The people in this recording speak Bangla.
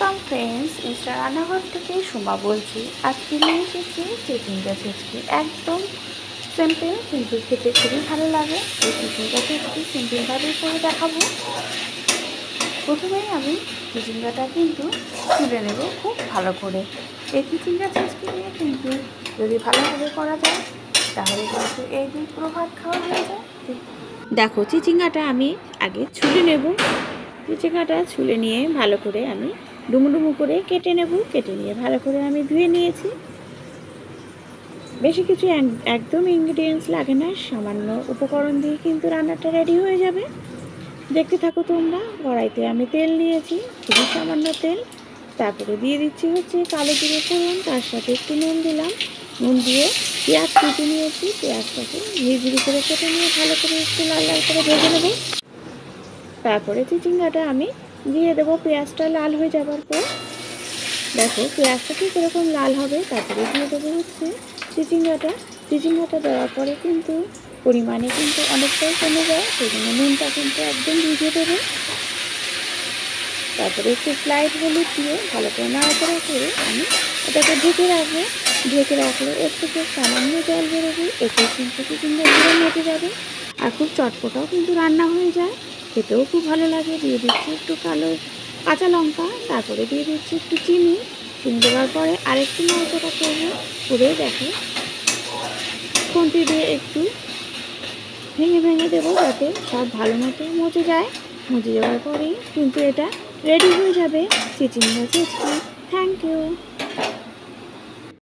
ওয়েলকাম ফ্রেন্ডস, মিস্টার রান্নাঘর থেকে সুমা বলছি। আজকে নিয়ে এসেছি চিচিঙ্গা ছেচকি। একদম সিম্পল, কিন্তু খেতে খুবই ভালো লাগে। এই চিচিঙ্গা ছেচকি সিম্পলভাবে করে দেখাবো। প্রথমেই আমি চিচিঙ্গাটা কিন্তু তুলে নেব খুব ভালো করে। এই চিচিঙ্গা ছেচকি দিয়ে কিন্তু যদি ভালোভাবে করা যায় তাহলে কিন্তু এই দুই পুরো ভাত খাওয়া হয়ে যায়। দেখো, চিচিঙ্গাটা আমি আগে ছুলে নেব। চিচিঙ্গাটা ছুলে নিয়ে ভালো করে আমি ডুমু ডুমু করে কেটে নেব। কেটে নিয়ে ভালো করে আমি ধুয়ে নিয়েছি। বেশি কিছু একদম ইনগ্রিডিয়েন্টস লাগে না, সামান্য উপকরণ দিয়ে কিন্তু রান্নাটা রেডি হয়ে যাবে। দেখতে থাকো তোমরা। কড়াইতে আমি তেল নিয়েছি, খুবই সামান্য তেল। তারপরে দিয়ে দিচ্ছি হচ্ছে কালো জিরে ফোড়ন, তার সাথে একটু নুন দিলাম। নুন দিয়ে পেঁয়াজ কুচি নিয়েছি, পেঁয়াজটাকে ঝিরিঝিরি করে কেটে নিয়ে ভালো করে একটু লাল লাল করে ভেজে নেব। তারপরে চিচিঙ্গাটা আমি দিয়ে দেবো। পেঁয়াজটা লাল হয়ে যাবার পর দেখো পেঁয়াজটা ঠিক এরকম লাল হবে। তারপরে দিয়ে দেবো হচ্ছে চিচিঙ্গাটা দেওয়ার পরে কিন্তু পরিমাণে কিন্তু অনেকটাই কমে যায়, সেই জন্য নুনটা কিন্তু একদম ভিজিয়ে দেবে। তারপরে একটু স্লাইড হলুদ দিয়ে ভালো করে নাড়াচাড়া করে আমি এটাকে ঢেকে রাখবো। ঢেকে রাখলে এর থেকে সামান্য জল বেরোবে, এতে কিন্তু চিচিঙ্গা পুরো মেটে যাবে আর খুব চটপটাও কিন্তু রান্না হয়ে যায়, খেতেও খুব ভালো লাগে। দিয়ে দিচ্ছি একটু কাঁচা লঙ্কা, তারপরে দিয়ে দিচ্ছি একটু চিনি দেওয়ার পরে আরেকটু নাড়াচাড়া করবো। করে দেখো খুন্তি দিয়ে একটু ভেঙে ভেঙে দেবো যাতে সব ভালো মতো মজে যায়। মজে যাওয়ার পরেই কিন্তু এটা রেডি হয়ে যাবে চিচিঙ্গা ছেচকি। Thank you.